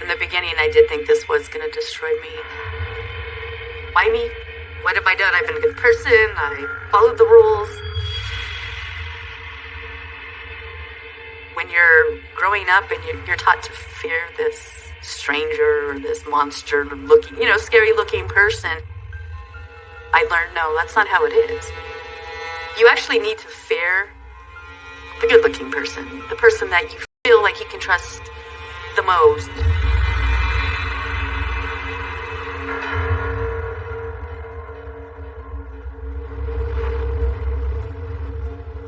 In the beginning, I did think this was going to destroy me. Why me? What have I done? I've been a good person. I followed the rules. When you're growing up and you're taught to fear this stranger or this monster looking, scary looking person, I learned, no, that's not how it is. You actually need to fear the good looking person, the person that you feel like you can trust the most.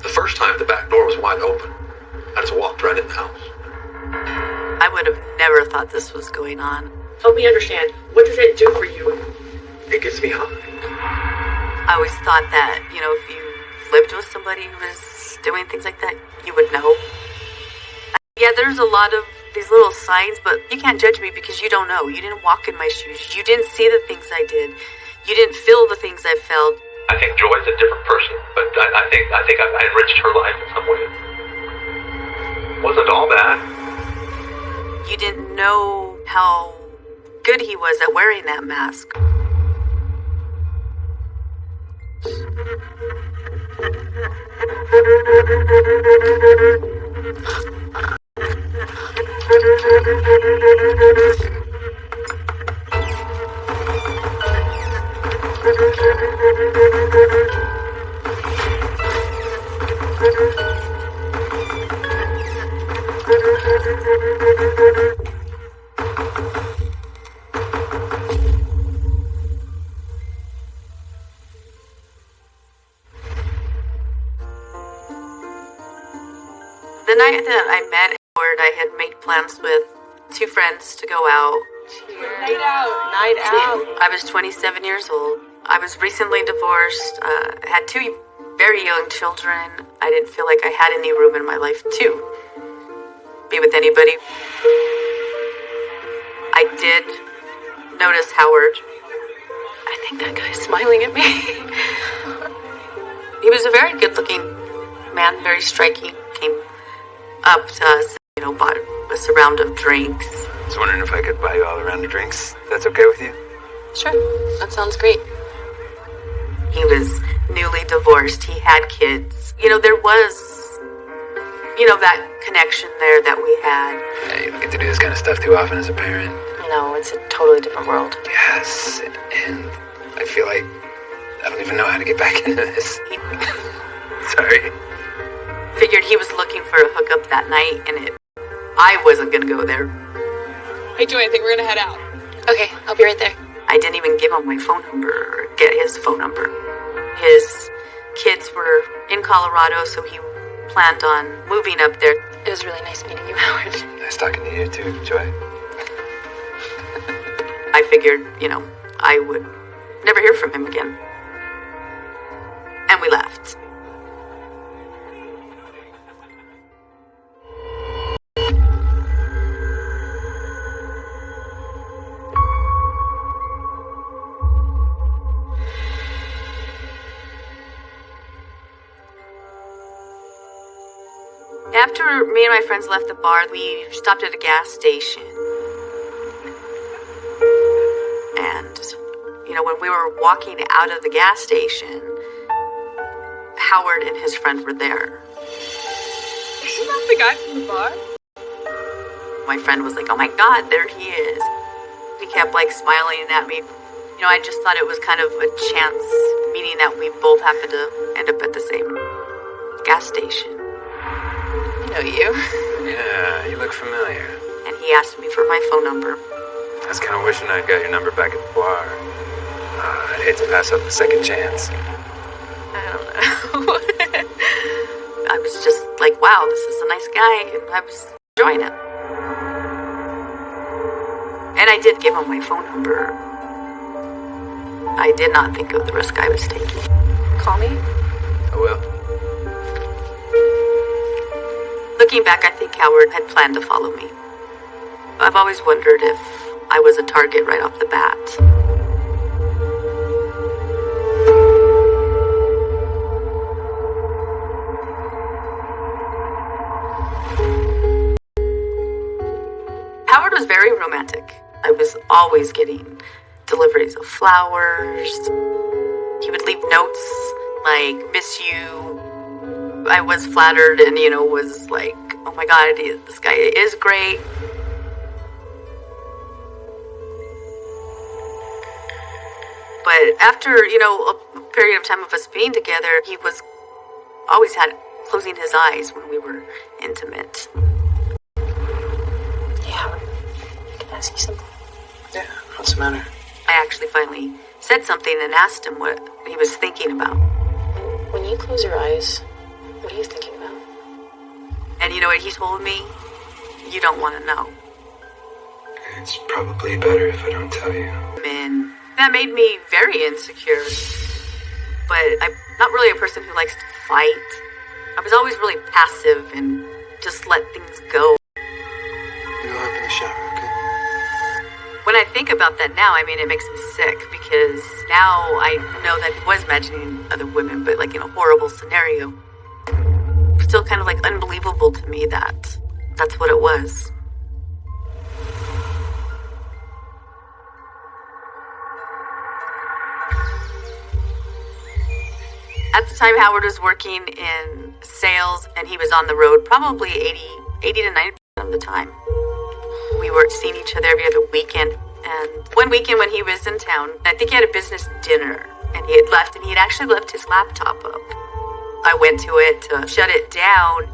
The first time the back door was wide open, I just walked right in the house. I would have never thought this was going on. Help me understand. What does it do for you? It gets me high. I always thought that, if you lived with somebody who was doing things like that, you would know. Yeah, there's a lot of these little signs, but you can't judge me because you don't know. You didn't walk in my shoes. You didn't see the things I did. You didn't feel the things I felt. I think Joy's a different person, but I think I enriched her life in some way. Wasn't all bad. You didn't know how good he was at wearing that mask. The night that I met Howard, I had made plans with two friends to go out. Night out. I was 27 years old. I was recently divorced, had two very young children. I didn't feel like I had any room in my life to be with anybody. I did notice Howard. I think that guy's smiling at me. He was a very good-looking man, very striking. Came up to us, bought us a round of drinks. I was wondering if I could buy you all a round of drinks. That's okay with you? Sure, that sounds great. He was newly divorced. He had kids. There was, that connection there that we had. Yeah, you don't get to do this kind of stuff too often as a parent. No, it's a totally different world. Yes, and I feel like I don't even know how to get back into this. Sorry. Figured he was looking for a hookup that night, and I wasn't gonna go there. Hey, Joy, I think we're gonna head out. Okay, I'll be right there. I didn't even give him my phone number or get his phone number. His kids were in Colorado, so he planned on moving up there. It was really nice meeting you, Howard. Nice talking to you too, Joy. I figured, I would never hear from him again. And we left. After me and my friends left the bar, we stopped at a gas station. And, when we were walking out of the gas station, Howard and his friend were there. Isn't that the guy from the bar? My friend was like, oh my God, there he is. He kept smiling at me. I just thought it was kind of a chance meeting that we both happened to end up at the same gas station. I know you. Yeah, you look familiar. And he asked me for my phone number. I was kind of wishing I'd got your number back at the bar. I'd hate to pass up the second chance. I don't know. I was just like, wow, this is a nice guy, and I was enjoying it. And I did give him my phone number. I did not think of the risk I was taking. Call me? I will. Looking back, I think Howard had planned to follow me. I've always wondered if I was a target right off the bat. Howard was very romantic. I was always getting deliveries of flowers. He would leave notes like, miss you. I was flattered and, was like, oh my God, this guy is great. But after, a period of time of us being together, he was always had closing his eyes when we were intimate. Yeah, can I ask you something? Yeah, what's the matter? I actually finally said something and asked him what he was thinking about. When you close your eyes, what are you thinking about? And you know what he told me? You don't want to know. It's probably better if I don't tell you. And that made me very insecure. But I'm not really a person who likes to fight. I was always really passive and just let things go. You go up in the shower, okay? When I think about that now, it makes me sick because now I know that he was imagining other women, but like in a horrible scenario. It's still kind of like unbelievable to me that that's what it was. At the time, Howard was working in sales and he was on the road probably 80 to 90% of the time. We were seeing each other every other weekend. And one weekend when he was in town, I think he had a business dinner and he had left, and he had actually left his laptop up. I went to it to shut it down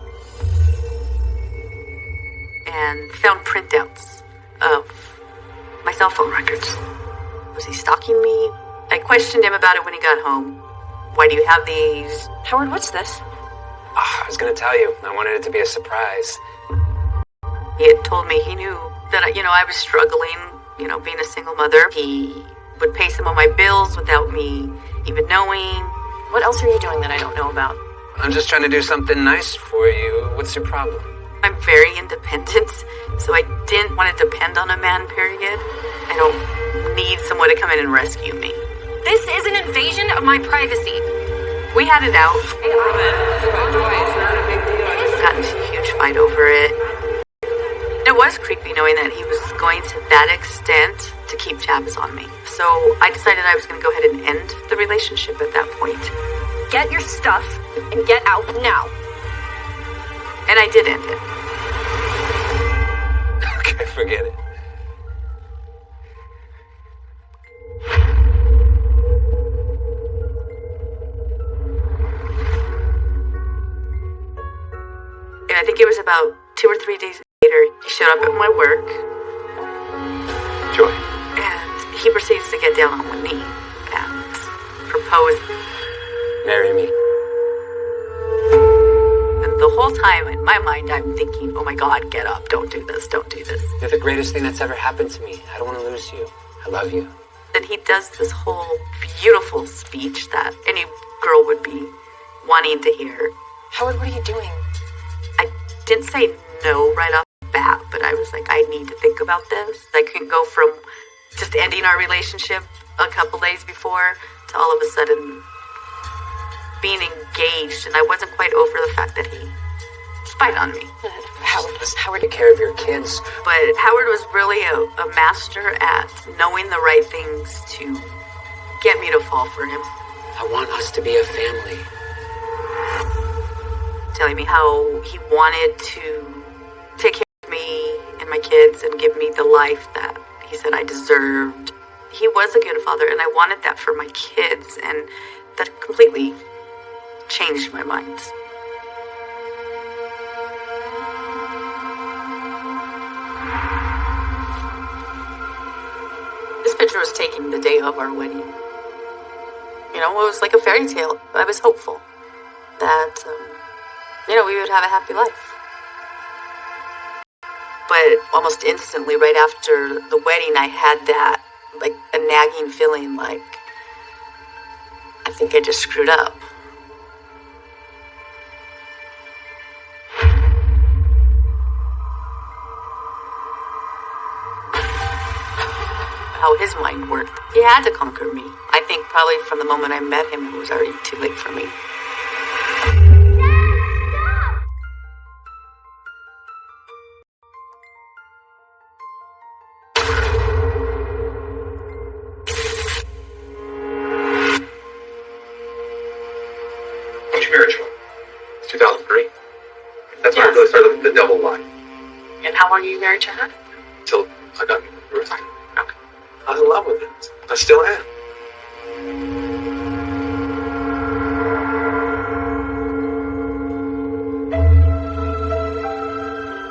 and found printouts of my cell phone records. Was he stalking me? I questioned him about it when he got home. Why do you have these? Howard, what's this? I was gonna tell you. I wanted it to be a surprise. He had told me he knew that, I was struggling, being a single mother. He would pay some of my bills without me even knowing. What else are you doing that I don't know about? I'm just trying to do something nice for you. What's your problem? I'm very independent, so I didn't want to depend on a man, period. I don't need someone to come in and rescue me. This is an invasion of my privacy. We had it out. We got into a huge fight over it. It was creepy knowing that he was going to that extent to keep tabs on me. So I decided I was going to go ahead and end the relationship at that point. Get your stuff and get out now. And I did end it. Okay, forget it. And I think it was about 2 or 3 days later, he showed up at my work. Joy. And he proceeds to get down on one knee and propose. Marry me. And the whole time in my mind, I'm thinking, oh my God, get up, don't do this, don't do this. You're the greatest thing that's ever happened to me. I don't want to lose you. I love you. Then he does this whole beautiful speech that any girl would be wanting to hear. Howard, what are you doing? I didn't say no right off the bat, but I was like, I need to think about this. I couldn't go from just ending our relationship a couple days before to all of a sudden being engaged, and I wasn't quite over the fact that he spied on me. Howard, Take care of your kids. But Howard was really a master at knowing the right things to get me to fall for him. I want us to be a family. Telling me how he wanted to take care of me and my kids and give me the life that he said I deserved. He was a good father, and I wanted that for my kids, and that completely changed my mind. This picture was taken the day of our wedding. It was like a fairy tale. I was hopeful that, we would have a happy life. But almost instantly, right after the wedding, I had that, like, a nagging feeling like, I think I just screwed up. How his mind worked. He had to conquer me. I think probably from the moment I met him, it was already too late for me. How long are you married to her? Till I got Ruth. Okay. I was in love with it. I still am.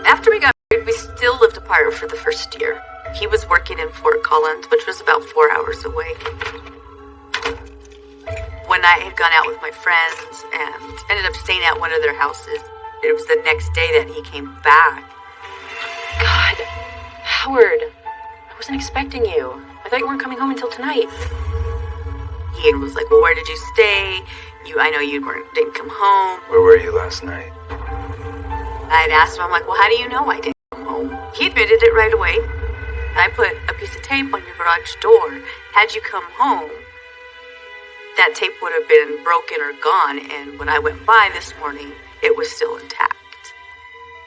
After we got married, we still lived apart for the first year. He was working in Fort Collins, which was about 4 hours away. When I had gone out with my friends and ended up staying at one of their houses, it was the next day that he came back. God, Howard, I wasn't expecting you. I thought you weren't coming home until tonight. He was like, well, where did you stay? I know you didn't come home. Where were you last night? I had asked him, I'm like, well, how do you know I didn't come home? He admitted it right away. I put a piece of tape on your garage door. Had you come home, that tape would have been broken or gone, and when I went by this morning, it was still intact.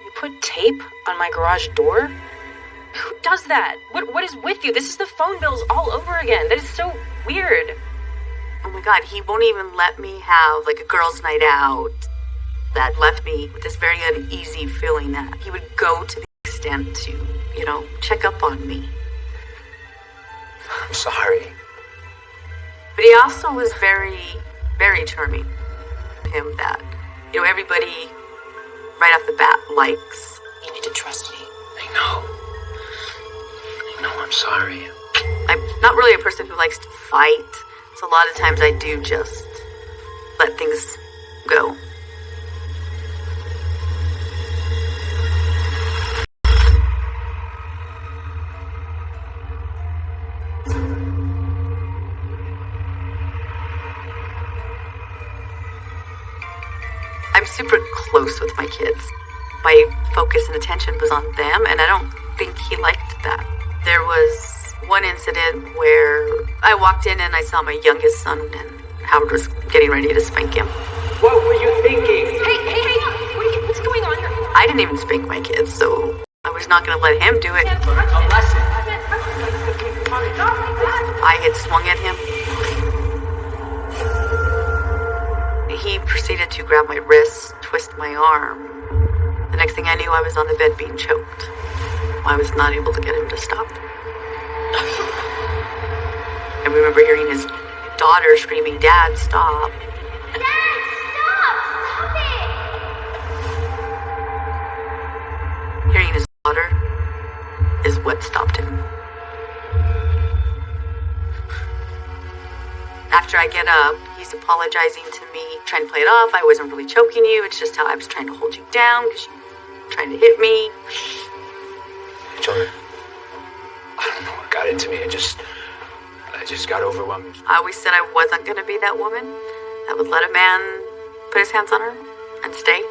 You put tape on my garage door? Who does that? What is with you? This is the phone bills all over again. That is so weird. Oh my God, he won't even let me have like a girls' night out. That left me with this very uneasy feeling that he would go to the extent to, check up on me. I'm sorry. But he also was very, very charming. Him that, everybody right off the bat likes. You need to trust me. I know, I'm sorry. I'm not really a person who likes to fight, so a lot of times I do just let things go. I'm super close with my kids. My focus and attention was on them, and I don't think he liked that. There was one incident where I walked in and I saw my youngest son, and Howard was getting ready to spank him. What were you thinking? Hey, what's going on here? I didn't even spank my kids, so I was not going to let him do it. A lesson. I had swung at him. He proceeded to grab my wrist, twist my arm. The next thing I knew, I was on the bed being choked. I was not able to get him to stop. I remember hearing his daughter screaming, "Dad, stop." Dad, stop! Stop it! Hearing his daughter is what stopped him. After I get up, he's apologizing to me, trying to play it off. I wasn't really choking you. It's just how I was trying to hold you down because you were trying to hit me. Jordan, I don't know what got into me. I just got overwhelmed. I always said I wasn't going to be that woman that would let a man put his hands on her and stay.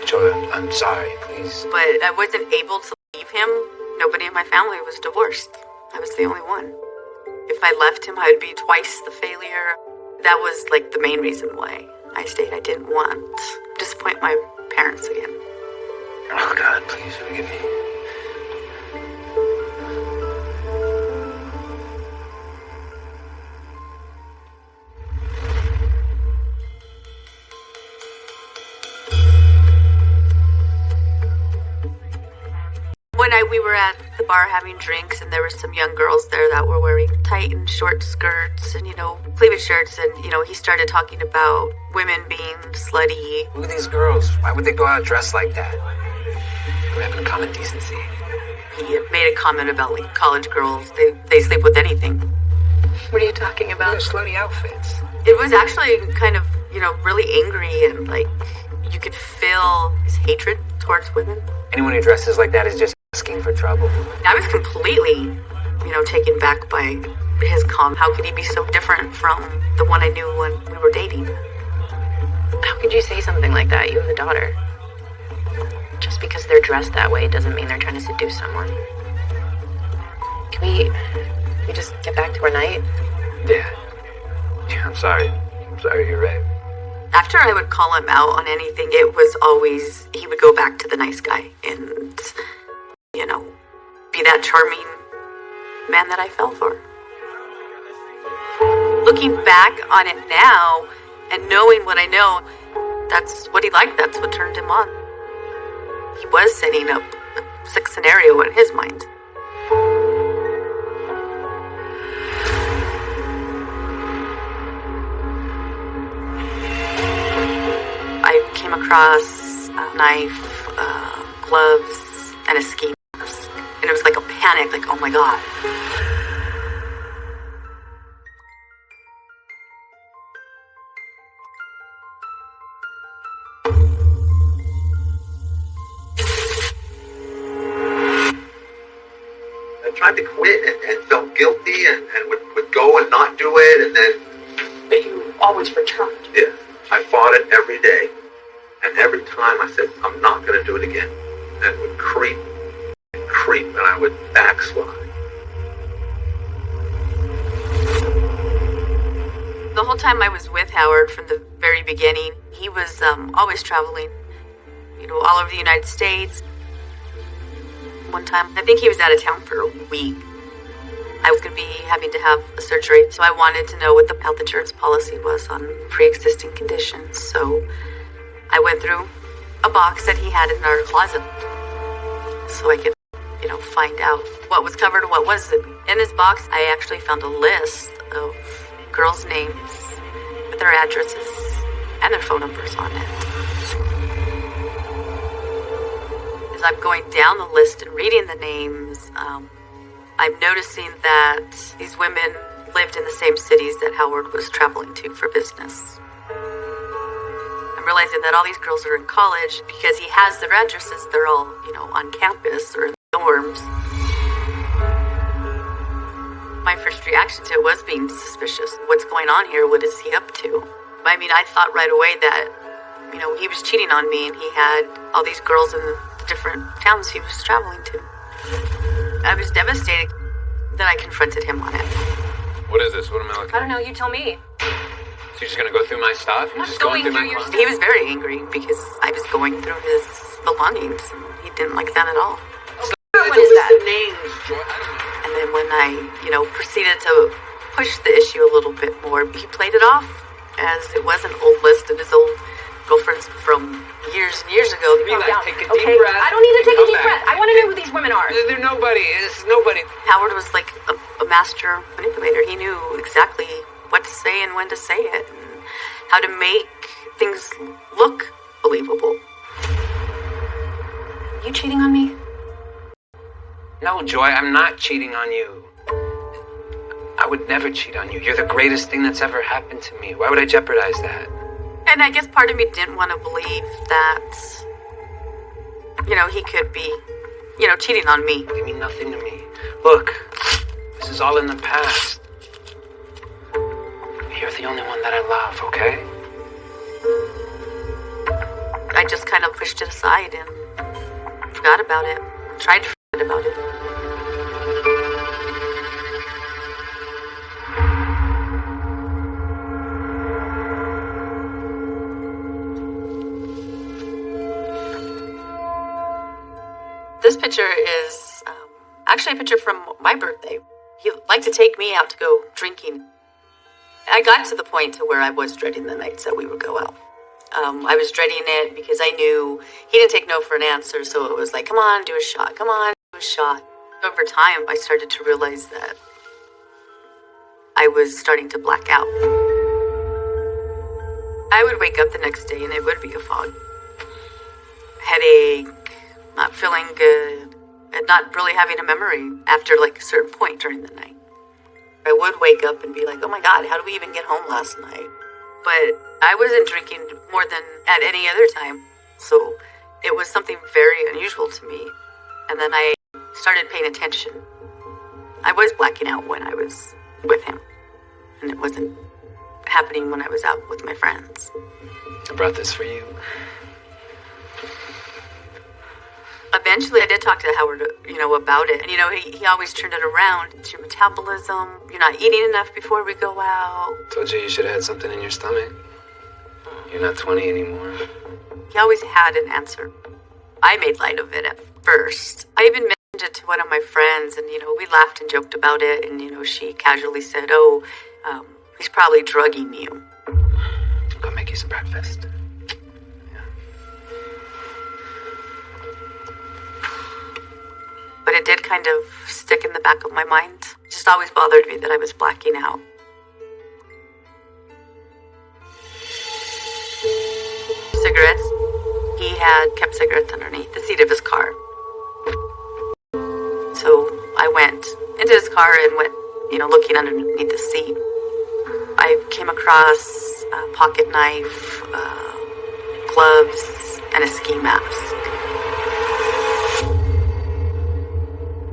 Jordan, I'm sorry, please. But I wasn't able to leave him. Nobody in my family was divorced. I was the only one. If I left him, I would be twice the failure. That was like the main reason why I stayed. I didn't want to disappoint my parents again. Oh God, please forgive me. One night we were at the bar having drinks, and there were some young girls there that were wearing tight and short skirts and, cleavage shirts. And, he started talking about women being slutty. Look at these girls. Why would they go out dressed like that? We're having common decency. He had made a comment about, like, college girls. They sleep with anything. What are you talking about? They're slutty outfits. It was actually kind of, really angry, and, like, you could feel his hatred towards women. Anyone who dresses like that is just asking for trouble. I was completely, taken back by his comment. How could he be so different from the one I knew when we were dating? How could you say something like that? You have a daughter. Just because they're dressed that way doesn't mean they're trying to seduce someone. Can we just get back to our night? Yeah, I'm sorry. You're right. After I would call him out on anything, it was always, he would go back to the nice guy and, be that charming man that I fell for. Looking back on it now, and knowing what I know, that's what he liked, that's what turned him on. He was setting up a toxic scenario in his mind. I came across a knife, gloves, and a ski mask. And it was like a panic, like, oh my god. I tried to quit and felt guilty and would go and not do it, and then, But you always returned. yeah, I fought it every day. And every time I said, I'm not going to do it again. And it would creep and creep, and I would backslide. The whole time I was with Howard from the very beginning, he was always traveling, all over the United States. One time, I think he was out of town for a week. I was going to be having to have a surgery, so I wanted to know what the health insurance policy was on pre-existing conditions. So I went through a box that he had in our closet so I could, find out what was covered and what wasn't. In his box, I actually found a list of girls' names with their addresses and their phone numbers on it. As I'm going down the list and reading the names, I'm noticing that these women lived in the same cities that Howard was traveling to for business. I'm realizing that all these girls are in college because he has their addresses. They're all, on campus or in the dorms. My first reaction to it was being suspicious. What's going on here? What is he up to? I mean, I thought right away that, he was cheating on me and he had all these girls in the different towns he was traveling to. I was devastated that I confronted him on it. What is this? What am I looking I don't know, you tell me. So you're just gonna go through my stuff? You're just going through my closet? He was very angry because I was going through his belongings. He didn't like that at all. What is that? Names. And then when I, proceeded to push the issue a little bit more, he played it off as it was an old list of his old girlfriends from years and years ago. Take a deep breath. I don't need to take a Come deep back. breath. I want to know who these women are. They're nobody. It's nobody. Howard was like a master manipulator. He knew exactly what to say and when to say it, and how to make things look believable. You cheating on me? No, Joy, I'm not cheating on you. I would never cheat on you. You're the greatest thing that's ever happened to me. Why would I jeopardize that? And I guess part of me didn't want to believe that, he could be, cheating on me. You mean nothing to me. Look, this is all in the past. You're the only one that I love, okay? I just kind of pushed it aside and forgot about it. Tried to forget about it. This picture is actually a picture from my birthday. He liked to take me out to go drinking. I got to the point to where I was dreading the nights that we would go out. I was dreading it because I knew he didn't take no for an answer, so it was like, come on, do a shot, come on, do a shot. Over time, I started to realize that I was starting to black out. I would wake up the next day and it would be a fog. Headache, not feeling good, and not really having a memory after like a certain point during the night. I would wake up and be like, oh my God, how did we even get home last night? But I wasn't drinking more than at any other time, so it was something very unusual to me. And then I started paying attention. I was blacking out when I was with him, and it wasn't happening when I was out with my friends. I brought this for you. Eventually, I did talk to Howard, about it. And, he always turned it around. It's your metabolism. You're not eating enough before we go out. Told you should have had something in your stomach. You're not 20 anymore. He always had an answer. I made light of it at first. I even mentioned it to one of my friends, and, we laughed and joked about it. And, she casually said, he's probably drugging you. Go make you some breakfast. it did kind of stick in the back of my mind. It just always bothered me that I was blacking out. Cigarettes. He had kept cigarettes underneath the seat of his car. So I went into his car and went, looking underneath the seat. I came across a pocket knife, gloves, and a ski mask.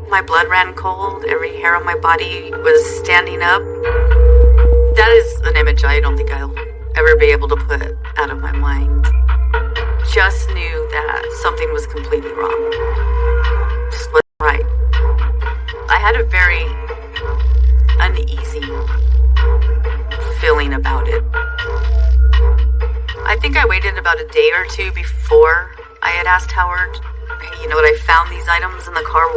My blood ran cold. Every hair on my body was standing up. That is an image I don't think I'll ever be able to put out of my mind. Just knew that something was completely wrong. Just wasn't right. I had a very uneasy feeling about it. I think I waited about a day or two before I had asked Howard, hey, when I found these items in the car,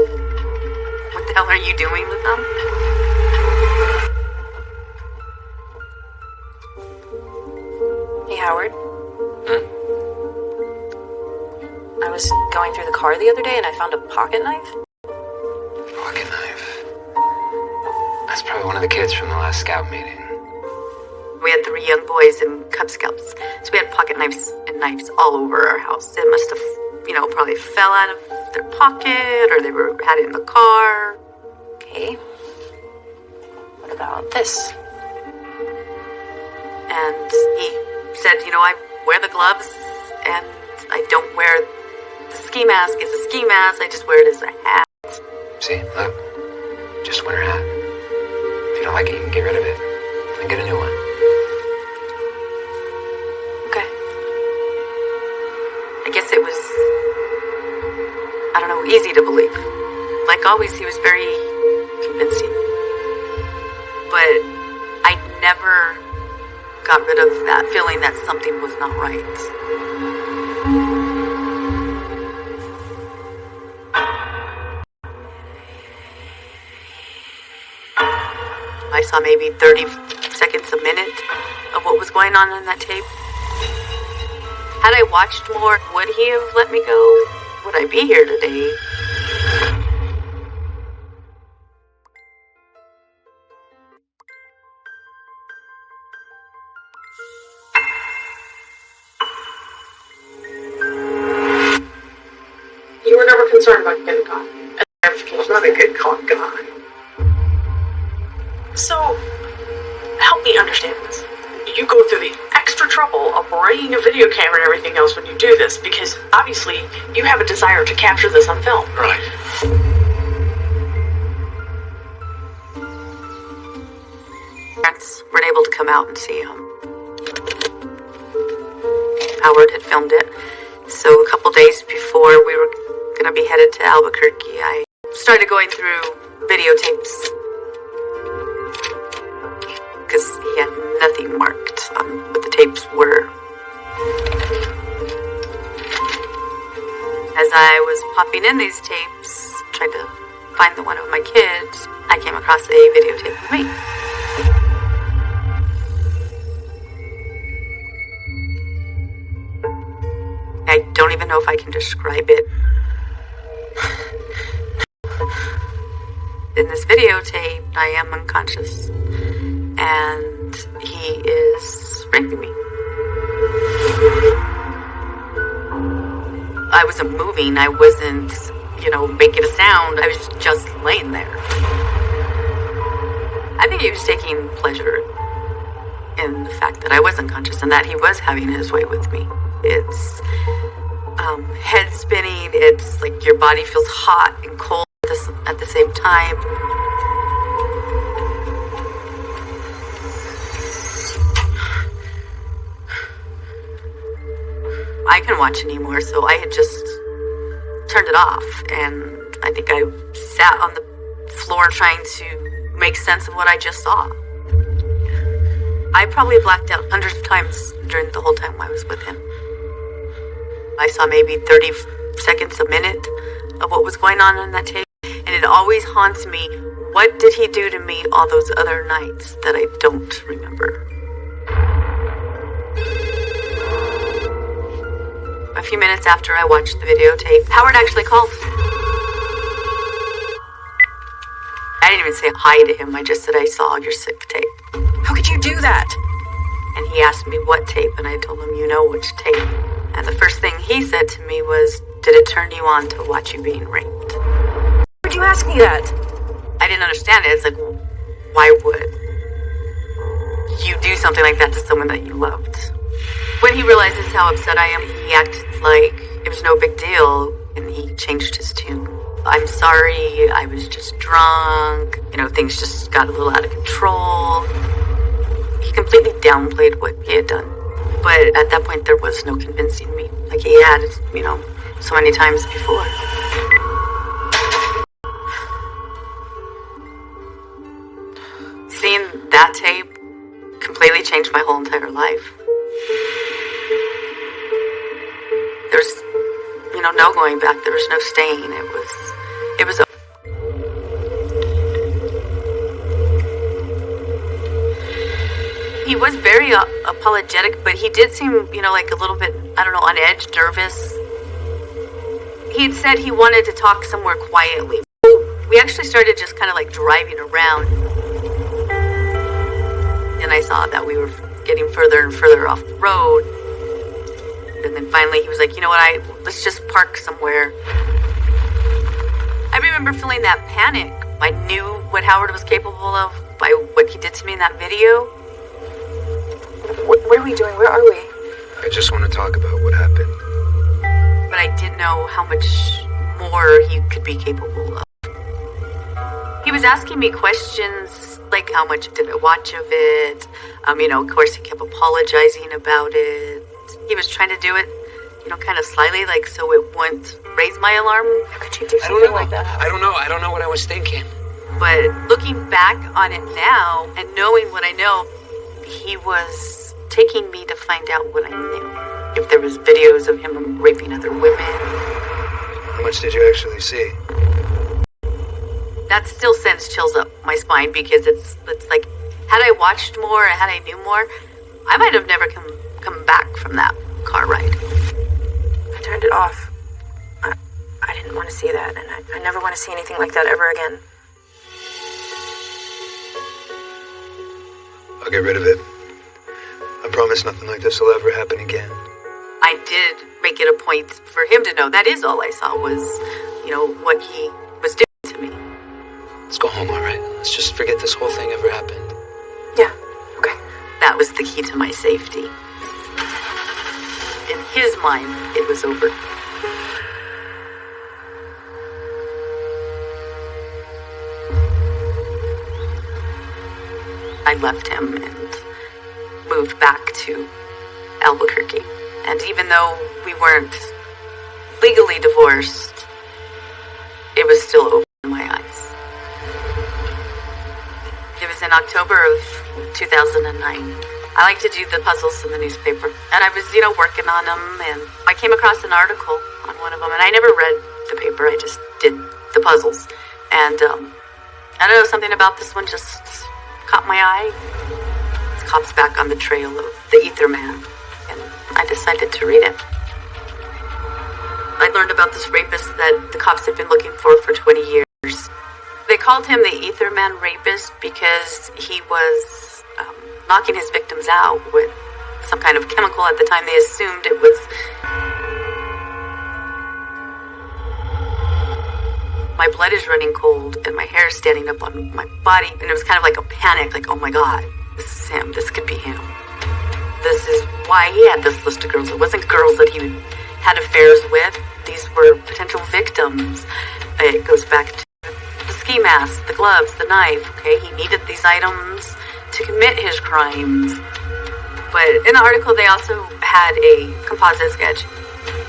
what the hell are you doing with them? Hey, Howard. I was going through the car the other day and I found a pocket knife. Pocket knife? That's probably one of the kids from the last scout meeting. We had 3 young boys in Cub Scouts, so we had pocket knives and knives all over our house. It must have, probably fell out of their pocket, or they had it in the car. Okay. What about this? And he said, I wear the gloves, and I don't wear the ski mask. It's a ski mask. I just wear it as a hat. See, look. Just winter hat. If you don't like it, you can get rid of it and get a new one. Okay. I guess it was, easy to believe. Like always, he was very convincing. But I never got rid of that feeling that something was not right. I saw maybe 30 seconds a minute of what was going on in that tape. Had I watched more, would he have let me go? Would I be here today? You were never concerned about getting caught. I was not a get caught guy. So, help me understand this. You go through the extra trouble of bringing a video camera and everything else when you do this, because obviously you have a desire to capture this on film. Right. Parents weren't able to come out and see him. Howard had filmed it, so a couple days before we were going to be headed to Albuquerque, I started going through videotapes. Because he had nothing marked on what the tapes were. As I was popping in these tapes, trying to find the one of my kids, I came across a videotape of me. I don't even know if I can describe it. In this videotape, I am unconscious. And he is raping me. I wasn't moving. I wasn't, making a sound. I was just laying there. I think he was taking pleasure in the fact that I was unconscious and that he was having his way with me. It's head spinning. It's like your body feels hot and cold at the same time. I couldn't watch anymore, so I had just turned it off, and I think I sat on the floor trying to make sense of what I just saw. I probably blacked out hundreds of times during the whole time I was with him. I saw maybe 30 seconds a minute of what was going on in that tape, and it always haunts me. What did he do to me all those other nights that I don't remember? A few minutes after I watched the videotape, Howard actually called. didn't even say hi to him. I just said, I saw your sick tape. How could you do that? And he asked me what tape, and I told him, you know which tape. And the first thing he said to me was, did it turn you on to watch you being raped? Why would you ask me that? I didn't understand it. It's like, why would you do something like that to someone that you loved? When he realizes how upset I am, he acted like it was no big deal, and he changed his tune. I'm sorry, I was just drunk. Things just got a little out of control. He completely downplayed what he had done. But at that point, there was no convincing me, like he had, so many times before. Seeing that tape completely changed my whole entire life. There's, no going back. There was no staying. It was. He was very apologetic, but he did seem, like a little bit, I don't know, on edge, nervous. He had said he wanted to talk somewhere quietly. We actually started just kind of like driving around. And I saw that we were getting further and further off the road. And then finally he was like, you know what, let's just park somewhere. I remember feeling that panic. I knew what Howard was capable of by what he did to me in that video. What are we doing? Where are we? I just want to talk about what happened. But I didn't know how much more he could be capable of. He was asking me questions like how much did I watch of it? Of course he kept apologizing about it. He was trying to do it, kind of slyly, like so it wouldn't raise my alarm. How could you do something like that? I don't know what I was thinking. But looking back on it now and knowing what I know, he was taking me to find out what I knew. If there was videos of him raping other women. How much did you actually see? That still sends chills up my spine because it's like, had I watched more, had I knew more, I might have never come back from that car ride. I turned it off. I didn't want to see that, and I never want to see anything like that ever again. I'll get rid of it. I promise nothing like this will ever happen again. I did make it a point for him to know that is all I saw was, what he was doing to me. Let's go home, all right? Let's just forget this whole thing ever happened. Yeah, okay. That was the key to my safety. In his mind, it was over. I left him and moved back to Albuquerque. And even though we weren't legally divorced, it was still over in my eyes. It was in October of 2009. I like to do the puzzles in the newspaper. And I was, working on them, and I came across an article on one of them, and I never read the paper, I just did the puzzles. And, I don't know, something about this one just caught my eye. This cop's back on the trail of the Ether Man, and I decided to read it. I learned about this rapist that the cops had been looking for 20 years. They called him the Ether Man rapist because he was knocking his victims out with some kind of chemical. At the time they assumed it was... My blood is running cold and my hair is standing up on my body, and it was kind of like a panic, like, oh my god, this is him, this could be him. This is why he had this list of girls. It wasn't girls that he had affairs with. These were potential victims. It goes back to the ski mask, the gloves, the knife, okay? He needed these items to commit his crimes. But in the article, they also had a composite sketch.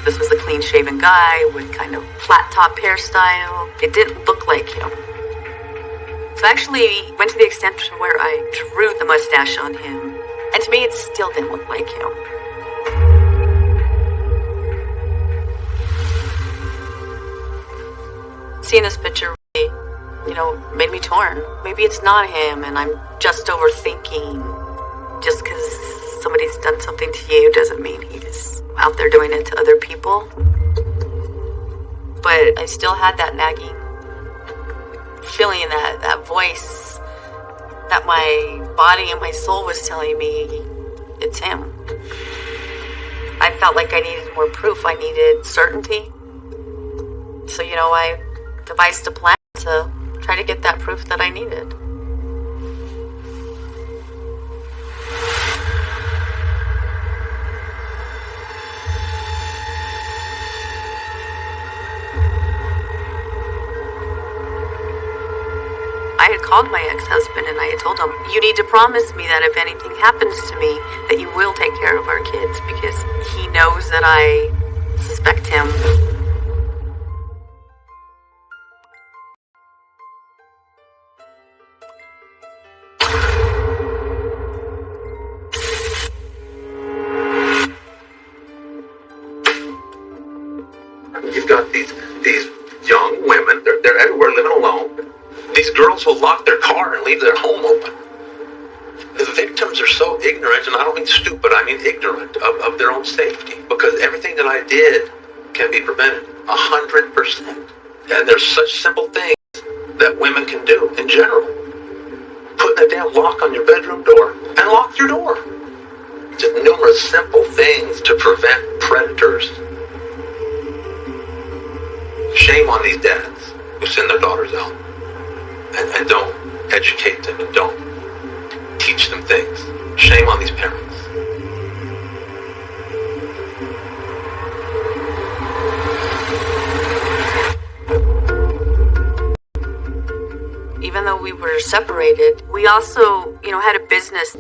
This was a clean-shaven guy with kind of flat-top hairstyle. It didn't look like him. So I actually went to the extent to where I drew the mustache on him. And to me, it still didn't look like him. Seeing this picture really, made me torn. Maybe it's not him, and I'm just overthinking. Just because somebody's done something to you doesn't mean he's out there doing it to other people. But I still had that nagging feeling that voice that my body and my soul was telling me it's him. I felt like I needed more proof. I needed certainty. So, I devised a plan to try to get that proof that I needed. I had called my ex-husband and I had told him, you need to promise me that if anything happens to me, that you will take care of our kids, because he knows that I suspect him. You've got these young women, they're everywhere living alone. These girls will lock their car and leave their home open. The victims are so ignorant, and I don't mean stupid, I mean ignorant of their own safety, because everything that I did can be prevented 100%. And there's such simple things that women can do in general. Putting a damn lock on your bedroom door and lock your door. Just numerous simple things to prevent predators. Shame on these dads who send their daughters out and don't educate them and don't teach them things. Shame on these parents. Even though we were separated, we also, had a business.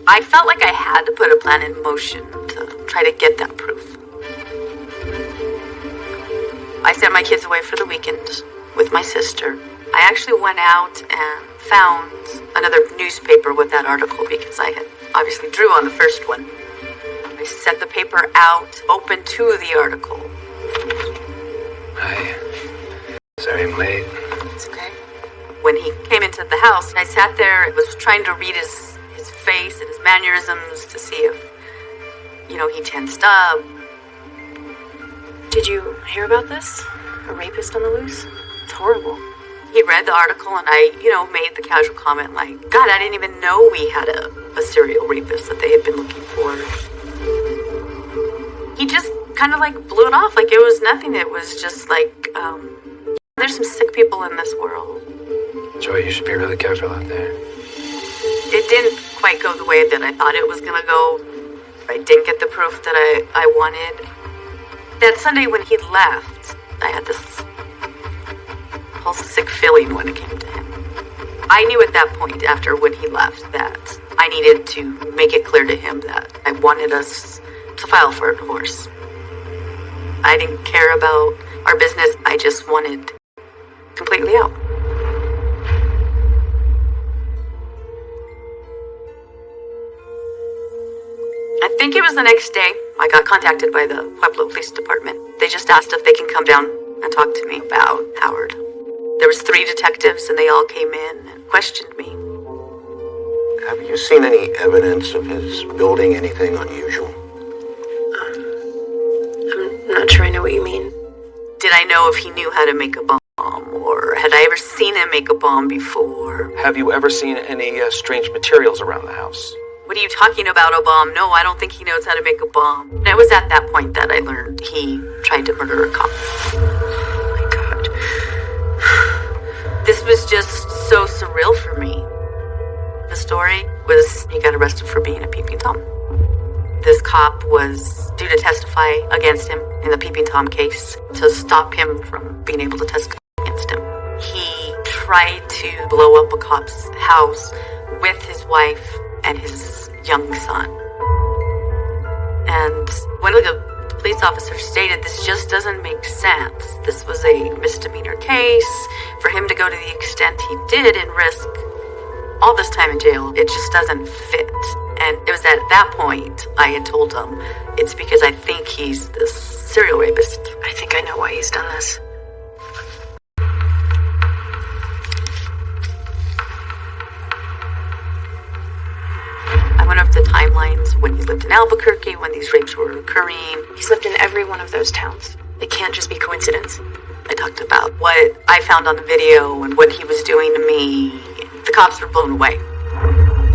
I felt like I had to put a plan in motion to try to get that proof. I sent my kids away for the weekend with my sister. I actually went out and found another newspaper with that article because I had obviously drew on the first one. I set the paper out, open to the article. Hi. Sorry I'm late. It's okay. When he came into the house, I sat there and was trying to read his face and his mannerisms to see if, he tensed up. Did you hear about this? A rapist on the loose? It's horrible. He read the article and I, made the casual comment like, God, I didn't even know we had a serial rapist that they had been looking for. He just kind of blew it off like it was nothing. It was just there's some sick people in this world. Joy, you should be really careful out there. It didn't quite go the way that I thought it was going to go. I didn't get the proof that I wanted. That Sunday when he left, I had this whole sick feeling when it came to him. I knew at that point, after when he left, that I needed to make it clear to him that I wanted us to file for a divorce. I didn't care about our business. I just wanted completely out. I think it was the next day, I got contacted by the Pueblo Police Department. They just asked if they can come down and talk to me about Howard. There was 3 detectives and they all came in and questioned me. Have you seen any evidence of his building anything unusual? I'm not sure I know what you mean. Did I know if he knew how to make a bomb, or had I ever seen him make a bomb before? Have you ever seen any strange materials around the house? What are you talking about, a bomb? No, I don't think he knows how to make a bomb. And it was at that point that I learned he tried to murder a cop. Oh my God. This was just so surreal for me. The story was he got arrested for being a peeping Tom. This cop was due to testify against him in the peeping Tom case to stop him from being able to testify against him. He tried to blow up a cop's house with his wife and his young son. And one of the police officers stated, this just doesn't make sense. This was a misdemeanor case. For him to go to the extent he did and risk all this time in jail, it just doesn't fit. And it was at that point I had told him, it's because I think he's this serial rapist. I think I know why he's done this. I went over the timelines when he lived in Albuquerque, when these rapes were occurring. He's lived in every one of those towns. It can't just be coincidence. I talked about what I found on the video and what he was doing to me. The cops were blown away.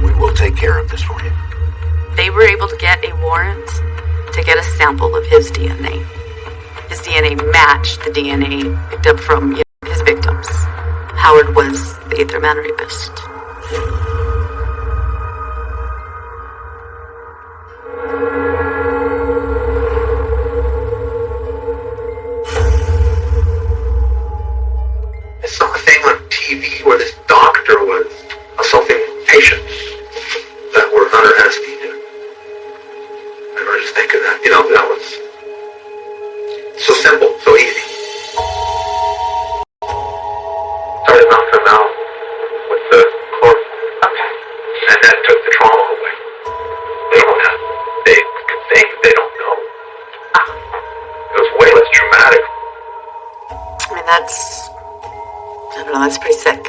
We will take care of this for you. They were able to get a warrant to get a sample of his DNA. His DNA matched the DNA picked up from his victims. Howard was the eighth man rapist. I saw a thing on TV where this doctor was assaulting patients that were under anesthesia. I just think of that. That was so simple, so easy. Started knocking them out with the corpse. Okay. And that took the trauma away. They could think, they don't know. It was way less traumatic. I mean, I don't know, that's pretty sick.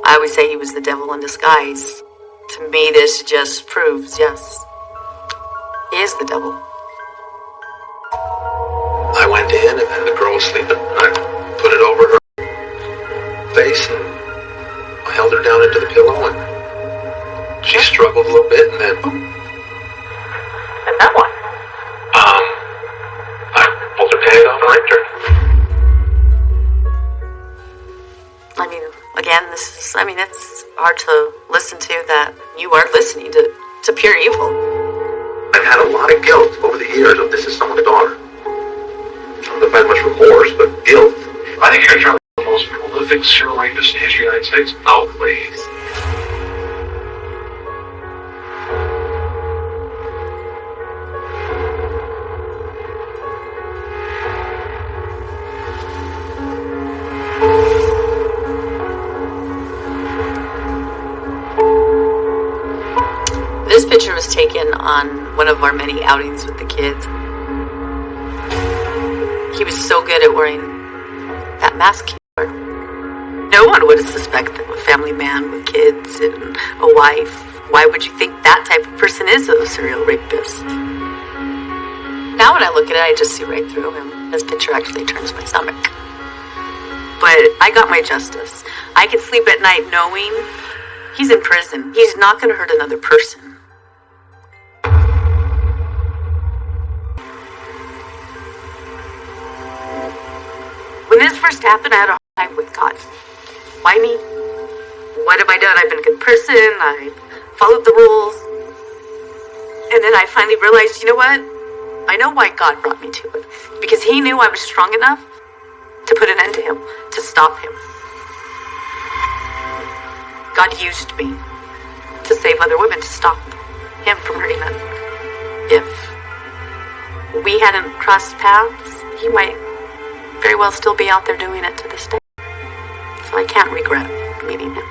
I always say he was the devil in disguise. To me, this just proves, yes, he is the devil. I went in and the girl was sleeping, and I put it over her face, and I held her down into the pillow, and she struggled a little bit, and then boom. And then what? I pulled her panties off and raped her. I mean, again, it's hard to listen to that you are listening to pure evil. I've had a lot of guilt over the years of this is someone's daughter. I don't know if I have much remorse, but guilt. I think you're trying to most people to think serial rapist in the history of the United States. Oh, please. This picture was taken on one of our many outings with the kids. He was so good at wearing that mask he wore. No one would have suspected a family man with kids and a wife. Why would you think that type of person is a serial rapist? Now when I look at it, I just see right through him. This picture actually turns my stomach. But I got my justice. I can sleep at night knowing he's in prison. He's not going to hurt another person. When this first happened, I had a hard time with God. Why me? What have I done? I've been a good person. I followed the rules. And then I finally realized, you know what? I know why God brought me to it. Because he knew I was strong enough to put an end to him, to stop him. God used me to save other women, to stop him from hurting them. If we hadn't crossed paths, he might very well still be out there doing it to this day. So I can't regret meeting him.